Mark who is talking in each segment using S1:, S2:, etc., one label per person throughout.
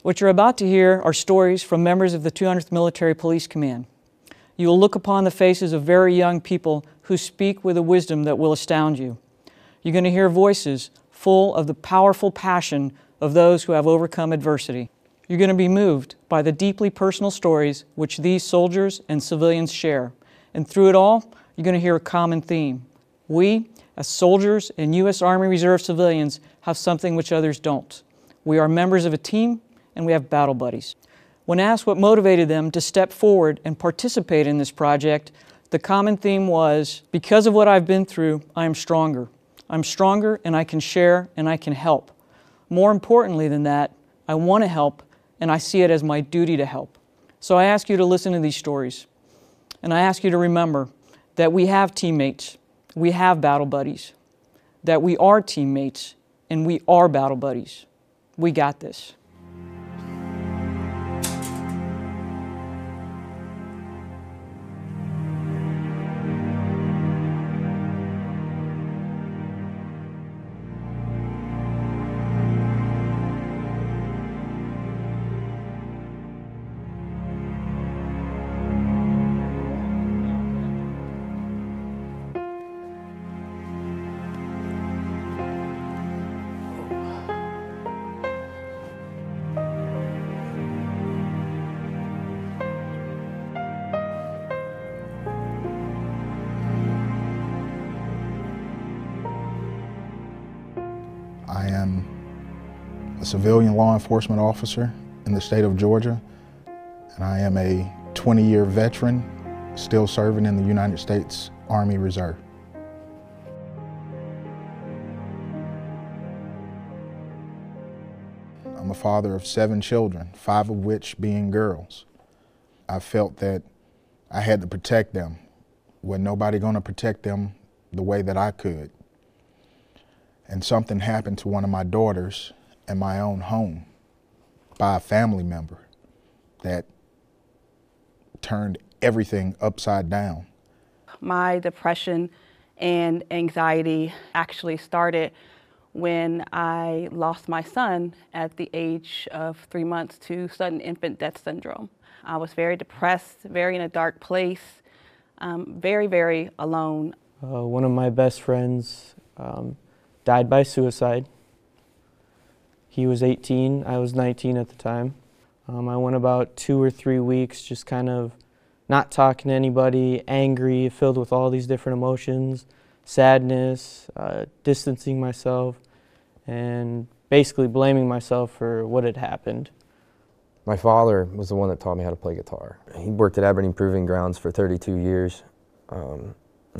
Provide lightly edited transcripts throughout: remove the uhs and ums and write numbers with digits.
S1: What you're about to hear are stories from members of the 200th Military Police Command. You will look upon the faces of very young people who speak with a wisdom that will astound you. You're going to hear voices full of the powerful passion of those who have overcome adversity. You're going to be moved by the deeply personal stories which these soldiers and civilians share. And through it all, you're going to hear a common theme. We, as soldiers and U.S. Army Reserve civilians, have something which others don't. We are members of a team, and we have battle buddies. When asked what motivated them to step forward and participate in this project, the common theme was, because of what I've been through, I am stronger. I'm stronger and I can share and I can help. More importantly than that, I want to help and I see it as my duty to help. So I ask you to listen to these stories. And I ask you to remember that we have teammates, we have battle buddies, that we are teammates and we are battle buddies. We got this.
S2: I am a civilian law enforcement officer in the state of Georgia, and I am a 20-year veteran still serving in the United States Army Reserve. I'm a father of 7 children, 5 of which being girls. I felt that I had to protect them. Was nobody going to protect them the way that I could? And something happened to one of my daughters in my own home by a family member that turned everything upside down.
S3: My depression and anxiety actually started when I lost my son at the age of 3 months to sudden infant death syndrome. I was very depressed, very in a dark place, very, very alone.
S4: One of my best friends died by suicide. He was 18, I was 19 at the time. I went about 2 or 3 weeks just kind of not talking to anybody, angry, filled with all these different emotions, sadness, distancing myself, and basically blaming myself for what had happened.
S5: My father was the one that taught me how to play guitar. He worked at Aberdeen Proving Grounds for 32 years.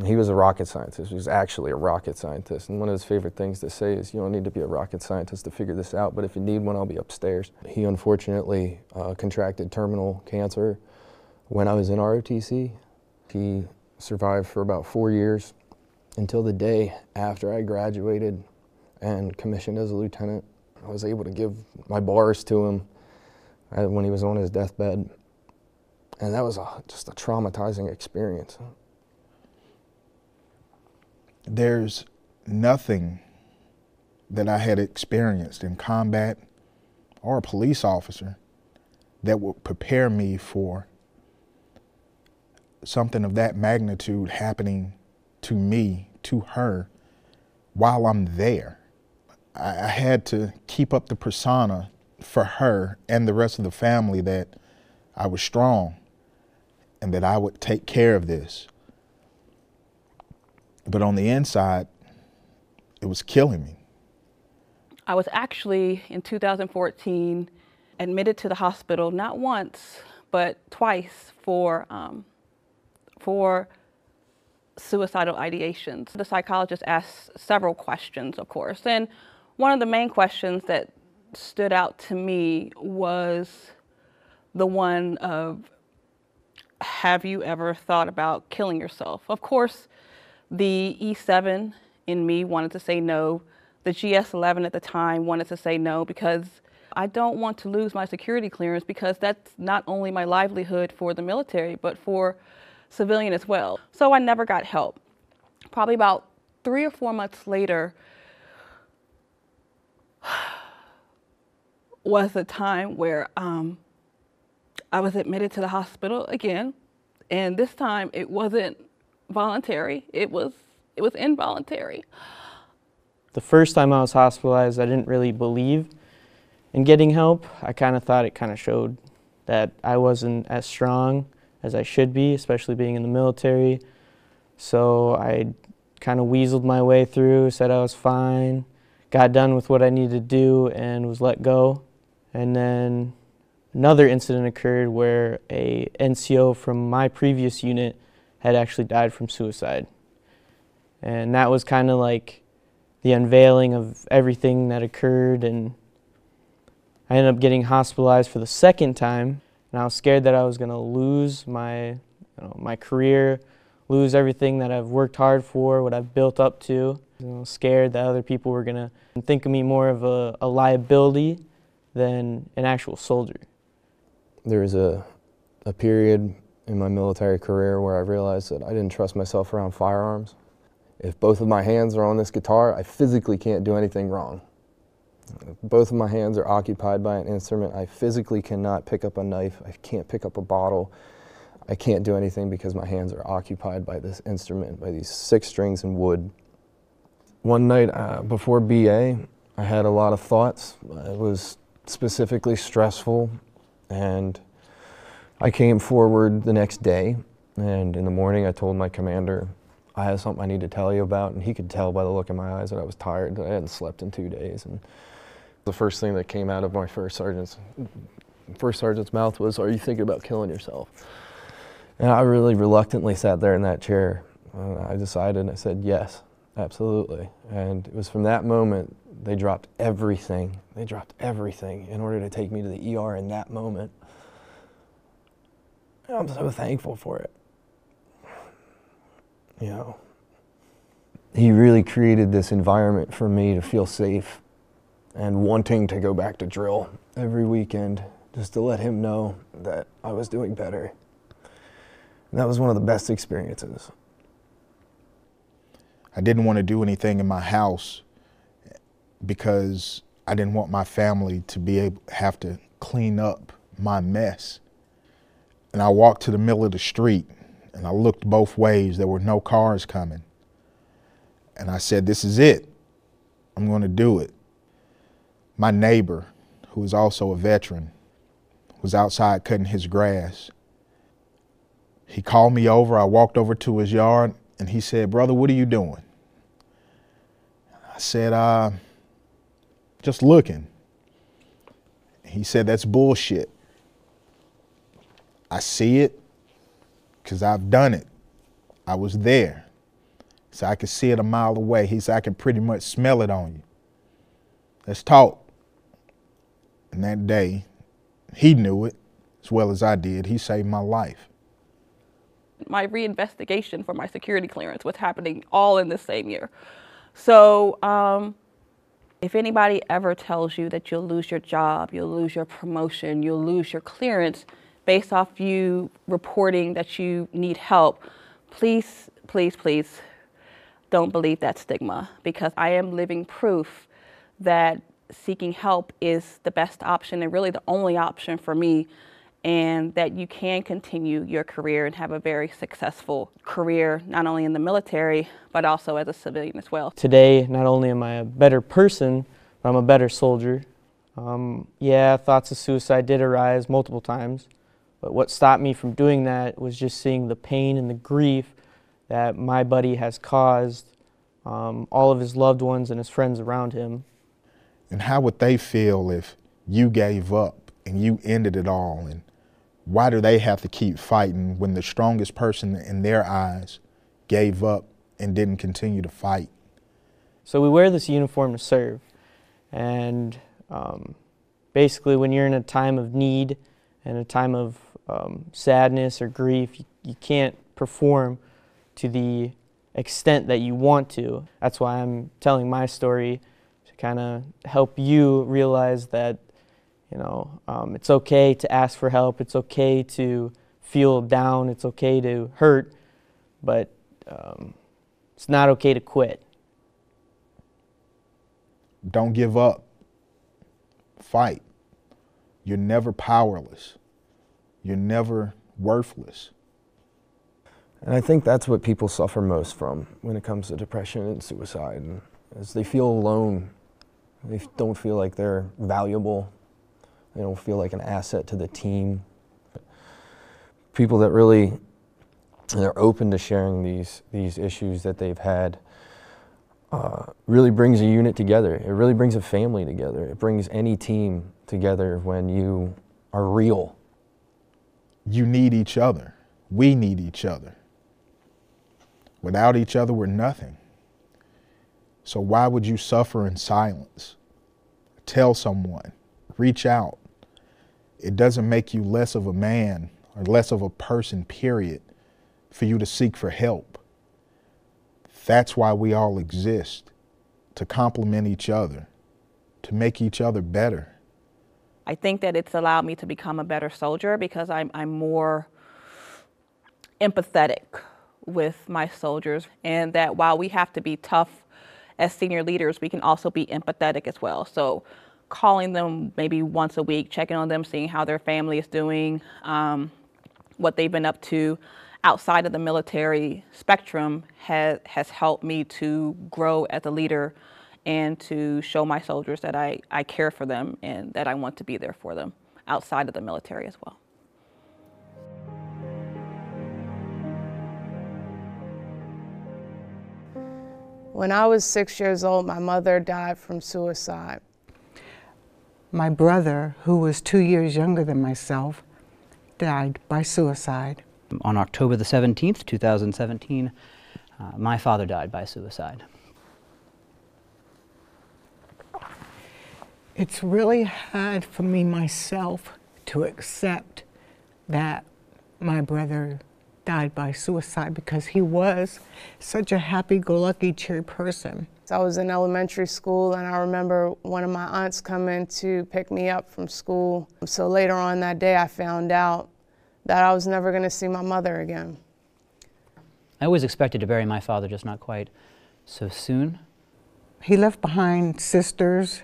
S5: He was a rocket scientist. He was actually a rocket scientist. And one of his favorite things to say is, you don't need to be a rocket scientist to figure this out, but if you need one, I'll be upstairs. He unfortunately contracted terminal cancer when I was in ROTC. He survived for about 4 years until the day after I graduated and commissioned as a lieutenant. I was able to give my bars to him when he was on his deathbed. And that was just a traumatizing experience.
S2: There's nothing that I had experienced in combat or a police officer that would prepare me for something of that magnitude happening to me, to her, while I'm there. I had to keep up the persona for her and the rest of the family that I was strong and that I would take care of this. But on the inside, it was killing me.
S3: I was actually, in 2014, admitted to the hospital not once, but twice for suicidal ideations. The psychologist asked several questions, of course, and one of the main questions that stood out to me was the one of, have you ever thought about killing yourself? Of course, the E7 in me wanted to say no. The GS11 at the time wanted to say no because I don't want to lose my security clearance, because that's not only my livelihood for the military, but for civilian as well. So I never got help. Probably about 3 or 4 months later, was a time where I was admitted to the hospital again, and this time it wasn't voluntary, it was involuntary.
S4: The first time I was hospitalized, I didn't really believe in getting help. I kind of thought it kind of showed that I wasn't as strong as I should be, especially being in the military. So I kind of weaseled my way through, said I was fine, got done with what I needed to do, and was let go. And then another incident occurred where a NCO from my previous unit had actually died from suicide. And that was kind of like the unveiling of everything that occurred, and I ended up getting hospitalized for the second time, and I was scared that I was going to lose my, my career, lose everything that I've worked hard for, what I've built up to. Scared that other people were going to think of me more of a liability than an actual soldier.
S5: There was a period in my military career where I realized that I didn't trust myself around firearms. If both of my hands are on this guitar, I physically can't do anything wrong. If both of my hands are occupied by an instrument, I physically cannot pick up a knife, I can't pick up a bottle, I can't do anything because my hands are occupied by this instrument, by these 6 strings and wood. One night before BA, I had a lot of thoughts. It was specifically stressful, and I came forward the next day, and in the morning I told my commander, I have something I need to tell you about, and he could tell by the look in my eyes that I was tired, that I hadn't slept in 2 days. And the first thing that came out of my first sergeant's mouth was, "Are you thinking about killing yourself?" And I really reluctantly sat there in that chair. I decided, and I said, yes, absolutely. And it was from that moment, they dropped everything. They dropped everything in order to take me to the ER in that moment. And I'm so thankful for it. You know, he really created this environment for me to feel safe and wanting to go back to drill every weekend, just to let him know that I was doing better. And that was one of the best experiences.
S2: I didn't want to do anything in my house because I didn't want my family to have to clean up my mess. And I walked to the middle of the street and I looked both ways. There were no cars coming. And I said, this is it. I'm going to do it. My neighbor, who is also a veteran, was outside cutting his grass. He called me over. I walked over to his yard and he said, "Brother, what are you doing?" I said, just looking. He said, "That's bullshit. I see it because I've done it. I was there. So I could see it a mile away." He said, "I can pretty much smell it on you. Let's talk." And that day, he knew it as well as I did. He saved my life.
S3: My reinvestigation for my security clearance was happening all in the same year. So if anybody ever tells you that you'll lose your job, you'll lose your promotion, you'll lose your clearance based off you reporting that you need help, please, please, please don't believe that stigma, because I am living proof that seeking help is the best option and really the only option for me, and that you can continue your career and have a very successful career, not only in the military, but also as a civilian as well.
S4: Today, not only am I a better person, but I'm a better soldier. Yeah, thoughts of suicide did arise multiple times, but what stopped me from doing that was just seeing the pain and the grief that my buddy has caused all of his loved ones and his friends around him.
S2: And how would they feel if you gave up and you ended it all? And why do they have to keep fighting when the strongest person in their eyes gave up and didn't continue to fight?
S4: So we wear this uniform to serve, and basically when you're in a time of need and a time of sadness or grief, you can't perform to the extent that you want to. That's why I'm telling my story, to kind of help you realize that, you know, it's okay to ask for help, it's okay to feel down, it's okay to hurt, but it's not okay to quit.
S2: Don't give up. Fight. You're never powerless. You're never worthless.
S5: And I think that's what people suffer most from when it comes to depression and suicide, is they feel alone. They don't feel like they're valuable. They don't feel like an asset to the team. People that really, they're open to sharing these issues that they've had, really brings a unit together. It really brings a family together. It brings any team together when you are real.
S2: You need each other. We need each other. Without each other, we're nothing. So why would you suffer in silence? Tell someone. Reach out. It doesn't make you less of a man or less of a person, period, for you to seek for help. That's why we all exist, to complement each other, to make each other better.
S3: I think that it's allowed me to become a better soldier because I'm more empathetic with my soldiers, and that while we have to be tough as senior leaders, we can also be empathetic as well. So calling them maybe once a week, checking on them, seeing how their family is doing, what they've been up to outside of the military spectrum has helped me to grow as a leader and to show my soldiers that I care for them and that I want to be there for them outside of the military as well.
S6: When I was 6 years old, my mother died from suicide.
S7: My brother, who was 2 years younger than myself, died by suicide.
S8: On October the 17th, 2017, my father died by suicide.
S7: It's really hard for me myself to accept that my brother died by suicide because he was such a happy-go-lucky, cheery person.
S6: I was in elementary school, and I remember one of my aunts coming to pick me up from school. So later on that day, I found out that I was never going to see my mother again.
S8: I always expected to bury my father, just not quite so soon.
S7: He left behind sisters.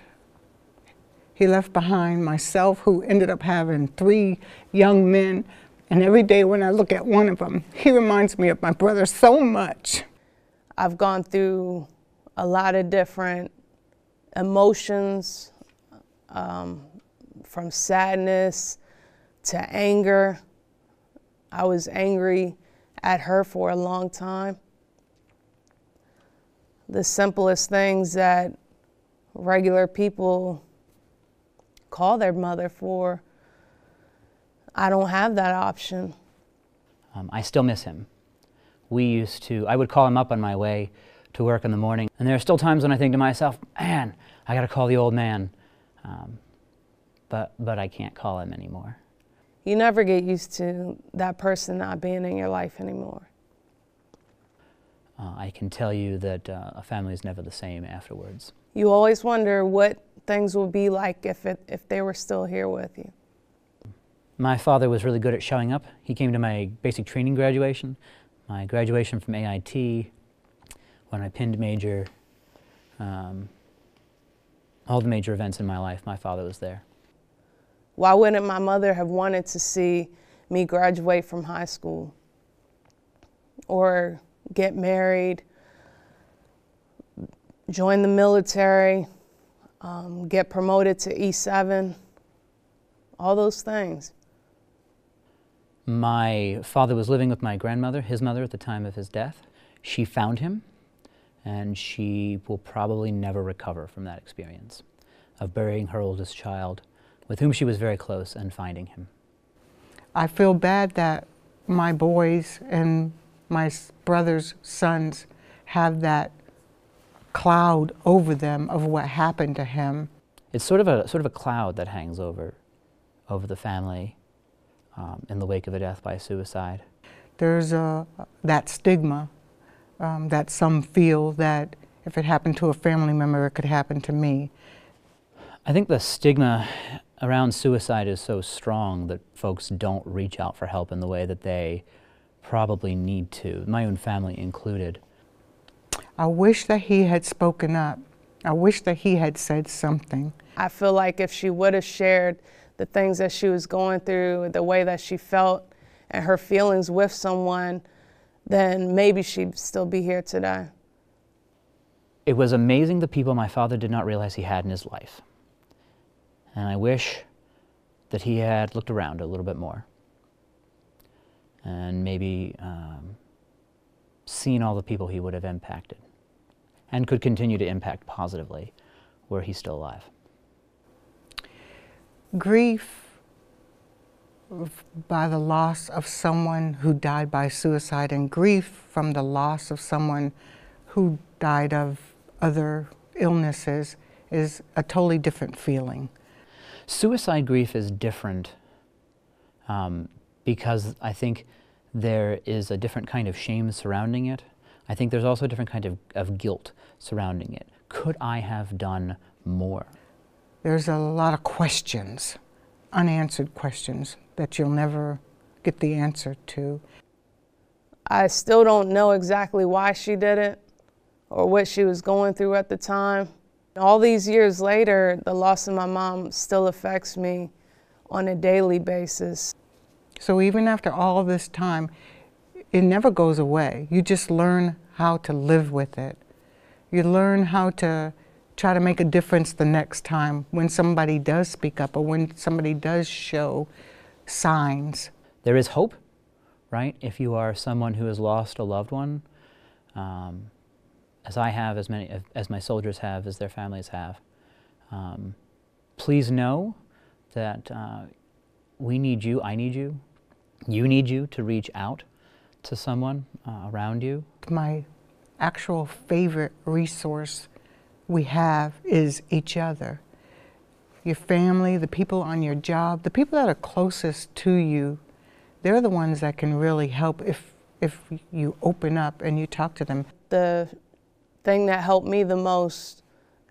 S7: He left behind myself, who ended up having 3 young men. And every day when I look at one of them, he reminds me of my brother so much.
S6: I've gone through a lot of different emotions, from sadness to anger. I was angry at her for a long time. The simplest things that regular people call their mother for, I don't have that option.
S8: I still miss him. I would call him up on my way to work in the morning, and there are still times when I think to myself, man, I gotta call the old man. But I can't call him anymore.
S6: You never get used to that person not being in your life anymore.
S8: I can tell you that a family is never the same afterwards.
S6: You always wonder what things would be like if they were still here with you.
S8: My father was really good at showing up. He came to my basic training graduation, my graduation from AIT, when I pinned major, all the major events in my life, my father was there.
S6: Why wouldn't my mother have wanted to see me graduate from high school or get married, join the military, get promoted to E7, all those things?
S8: My father was living with my grandmother, his mother, at the time of his death. She found him, and she will probably never recover from that experience of burying her oldest child, with whom she was very close, and finding him.
S7: I feel bad that my boys and my brother's sons have that cloud over them of what happened to him.
S8: It's sort of a cloud that hangs over the family in the wake of a death by suicide.
S7: There's that stigma that some feel that if it happened to a family member, it could happen to me.
S8: I think the stigma around suicide is so strong that folks don't reach out for help in the way that they probably need to, my own family included.
S7: I wish that he had spoken up. I wish that he had said something.
S6: I feel like if she would have shared the things that she was going through, the way that she felt, and her feelings with someone, then maybe she'd still be here today.
S8: It was amazing the people my father did not realize he had in his life. And I wish that he had looked around a little bit more and maybe seen all the people he would have impacted and could continue to impact positively were he still alive.
S7: Grief by the loss of someone who died by suicide and grief from the loss of someone who died of other illnesses is a totally different feeling.
S8: Suicide grief is different because I think there is a different kind of shame surrounding it. I think there's also a different kind of guilt surrounding it. Could I have done more?
S7: There's a lot of questions, unanswered questions that you'll never get the answer to.
S6: I still don't know exactly why she did it or what she was going through at the time. All these years later, the loss of my mom still affects me on a daily basis.
S7: So even after all of this time, it never goes away. You just learn how to live with it. You learn how to try to make a difference the next time when somebody does speak up or when somebody does show signs.
S8: There is hope, right? If you are someone who has lost a loved one, as I have, as my soldiers have, as their families have, please know that we need you, I need you to reach out to someone around you.
S7: My actual favorite resource we have is each other. Your family, the people on your job, the people that are closest to you, they're the ones that can really help if you open up and you talk to them.
S6: The thing that helped me the most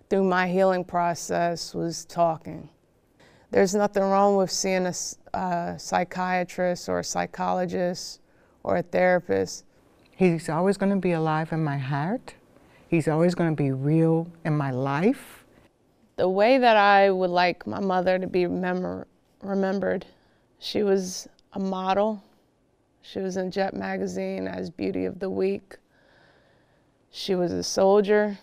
S6: through my healing process was talking. There's nothing wrong with seeing a psychiatrist or a psychologist or a therapist.
S7: He's always going to be alive in my heart. He's always going to be real in my life.
S6: The way that I would like my mother to be remembered, she was a model. She was in Jet magazine as Beauty of the Week. She was a soldier.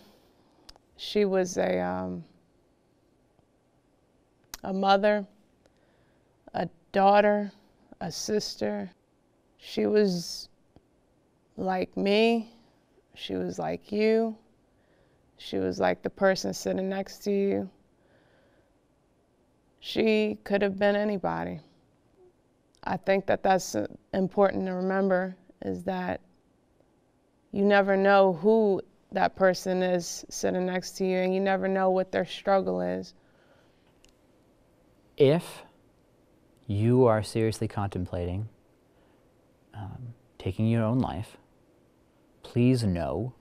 S6: She was a mother, a daughter, a sister. She was like me. She was like you. She was like the person sitting next to you. She could have been anybody. I think that that's important to remember, is that you never know who that person is sitting next to you, and you never know what their struggle is.
S8: If you are seriously contemplating taking your own life, please know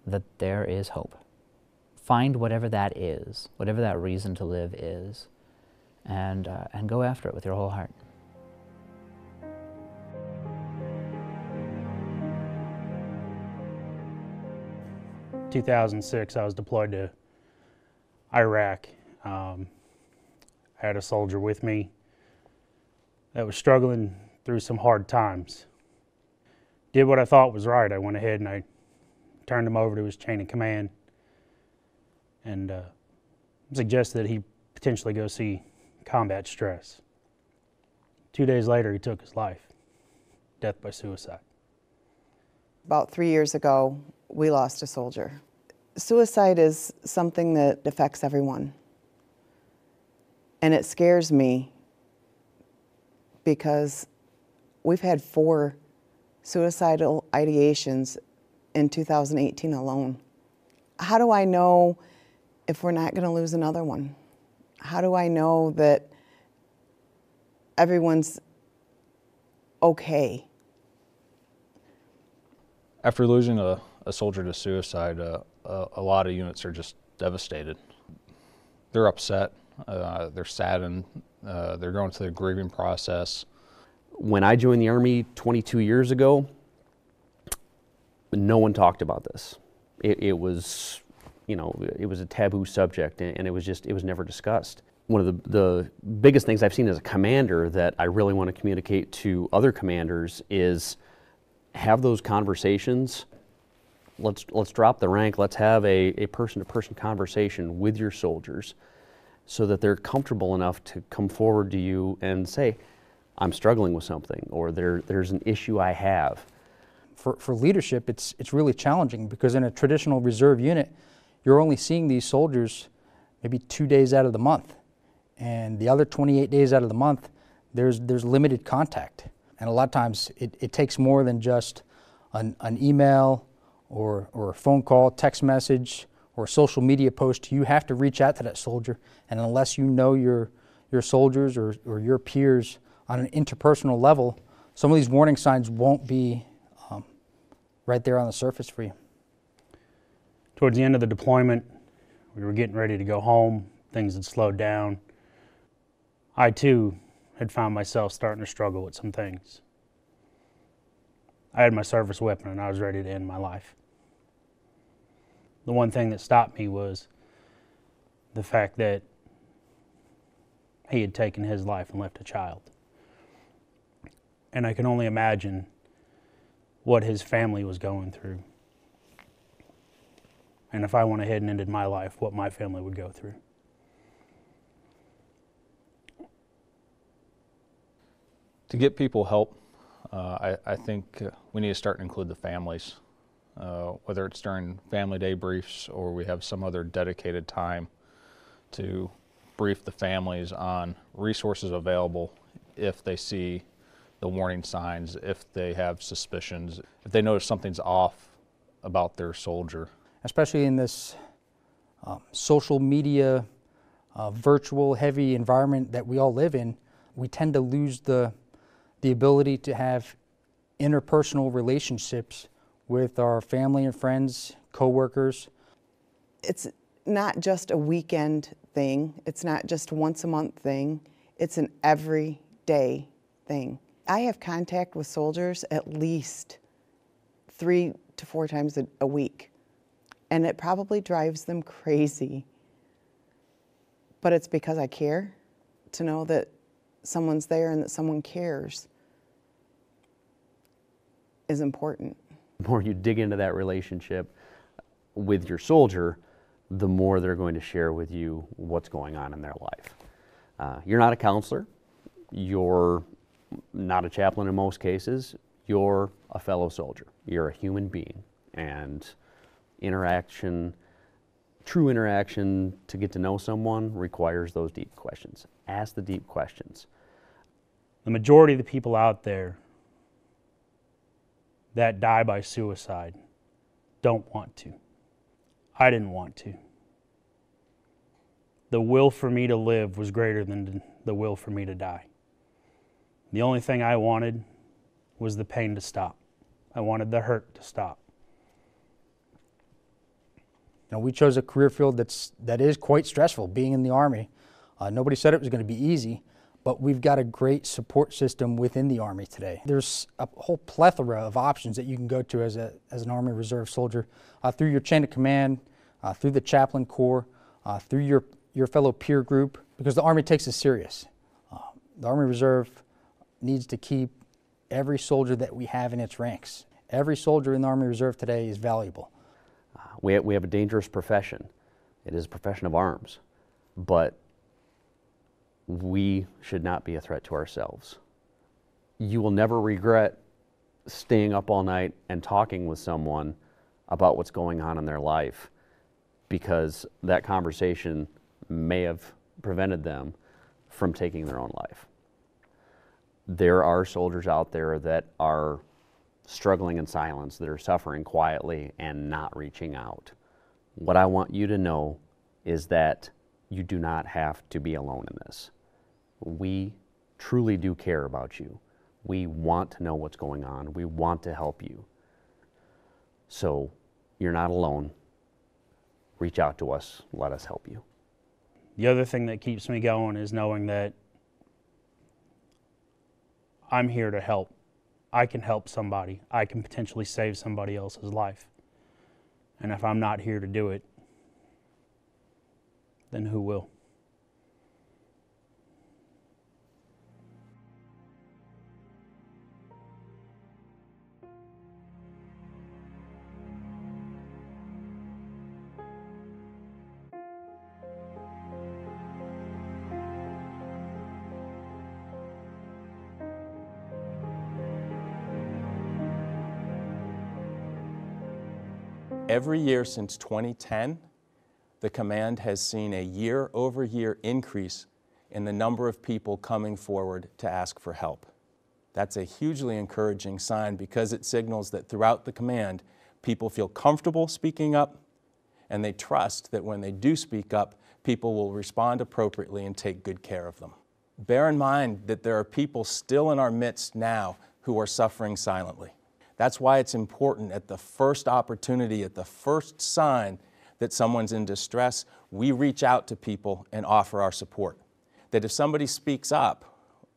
S8: that there is hope. Find whatever that is, whatever that reason to live is, and go after it with your whole heart.
S9: In 2006, I was deployed to Iraq. I had a soldier with me that was struggling through some hard times. Did what I thought was right. I went ahead and I turned him over to his chain of command and suggested that he potentially go see combat stress. 2 days later, he took his life, death by suicide.
S10: About 3 years ago, we lost a soldier. Suicide is something that affects everyone. And it scares me because we've had 4 suicidal ideations in 2018 alone. How do I know if we're not going to lose another one? How do I know that everyone's okay?
S11: After losing a soldier to suicide, a lot of units are just devastated. They're upset, they're saddened, they're going through the grieving process.
S12: When I joined the Army 22 years ago, no one talked about this. It was, you know, it was a taboo subject, and it was never discussed. One of the biggest things I've seen as a commander that I really want to communicate to other commanders is have those conversations. Let's drop the rank. Let's have a person-to-person conversation with your soldiers so that they're comfortable enough to come forward to you and say, I'm struggling with something, or there's an issue I have.
S13: For leadership, it's really challenging because in a traditional reserve unit, you're only seeing these soldiers maybe 2 days out of the month. And the other 28 days out of the month, there's limited contact. And a lot of times it takes more than just an email or a phone call, text message, or a social media post. You have to reach out to that soldier. And unless you know your soldiers or your peers on an interpersonal level, some of these warning signs won't be right there on the surface for you.
S9: Towards the end of the deployment, we were getting ready to go home. Things had slowed down. I too had found myself starting to struggle with some things. I had my service weapon and I was ready to end my life. The one thing that stopped me was the fact that he had taken his life and left a child. And I can only imagine what his family was going through. And if I went ahead and ended my life, what my family would go through.
S11: To get people help, I think we need to start to include the families, whether it's during family day briefs or we have some other dedicated time to brief the families on resources available if they see the warning signs, if they have suspicions, if they notice something's off about their soldier.
S13: Especially in this social media, virtual heavy environment that we all live in, we tend to lose the ability to have interpersonal relationships with our family and friends, coworkers.
S10: It's not just a weekend thing. It's not just once a month thing. It's an everyday thing. I have contact with soldiers at least 3 to 4 times a week, and it probably drives them crazy. But it's because I care to know that someone's there and that someone cares is important.
S12: The more you dig into that relationship with your soldier, the more they're going to share with you what's going on in their life. You're not a counselor. You're not a chaplain in most cases. You're a fellow soldier. You're a human being. And interaction, true interaction to get to know someone requires those deep questions. Ask the deep questions.
S9: The majority of the people out there that die by suicide don't want to. I didn't want to. The will for me to live was greater than the will for me to die. The only thing I wanted was the pain to stop. I wanted the hurt to stop.
S13: You know, we chose a career field that is quite stressful, being in the Army. Nobody said it was going to be easy, but we've got a great support system within the Army today. There's a whole plethora of options that you can go to as an Army Reserve soldier, through your chain of command, through the chaplain corps, through your fellow peer group, because the Army takes it serious. The Army Reserve needs to keep every soldier that we have in its ranks. Every soldier in the Army Reserve today is valuable.
S12: We have a dangerous profession. It is a profession of arms, but we should not be a threat to ourselves. You will never regret staying up all night and talking with someone about what's going on in their life, because that conversation may have prevented them from taking their own life. There are soldiers out there that are struggling in silence, that are suffering quietly and not reaching out. What I want you to know is that you do not have to be alone in this. We truly do care about you. We want to know what's going on. We want to help you. So you're not alone. Reach out to us. Let us help you.
S9: The other thing that keeps me going is knowing that I'm here to help. I can help somebody. I can potentially save somebody else's life. And if I'm not here to do it, then who will?
S14: Every year since 2010, the command has seen a year-over-year increase in the number of people coming forward to ask for help. That's a hugely encouraging sign because it signals that throughout the command, people feel comfortable speaking up, and they trust that when they do speak up, people will respond appropriately and take good care of them. Bear in mind that there are people still in our midst now who are suffering silently. That's why it's important at the first opportunity, at the first sign that someone's in distress, we reach out to people and offer our support. That if somebody speaks up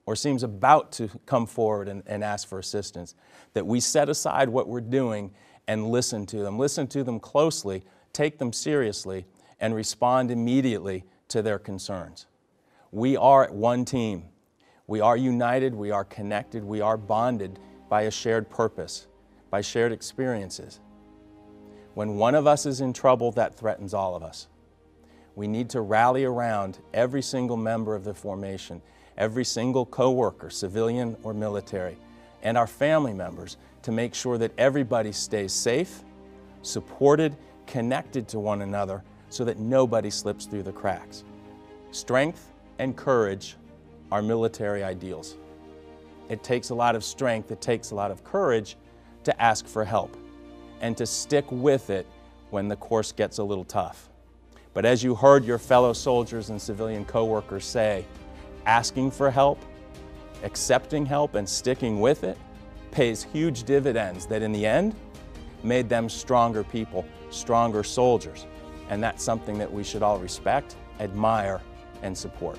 S14: or seems about to come forward and ask for assistance, that we set aside what we're doing and listen to them closely, take them seriously, and respond immediately to their concerns. We are one team. We are united, we are connected, we are bonded by a shared purpose, by shared experiences. When one of us is in trouble, that threatens all of us. We need to rally around every single member of the formation, every single coworker, civilian or military, and our family members to make sure that everybody stays safe, supported, connected to one another so that nobody slips through the cracks. Strength and courage are military ideals. It takes a lot of strength, it takes a lot of courage to ask for help and to stick with it when the course gets a little tough. But as you heard your fellow soldiers and civilian coworkers say, asking for help, accepting help, and sticking with it pays huge dividends that in the end made them stronger people, stronger soldiers. And that's something that we should all respect, admire, and support.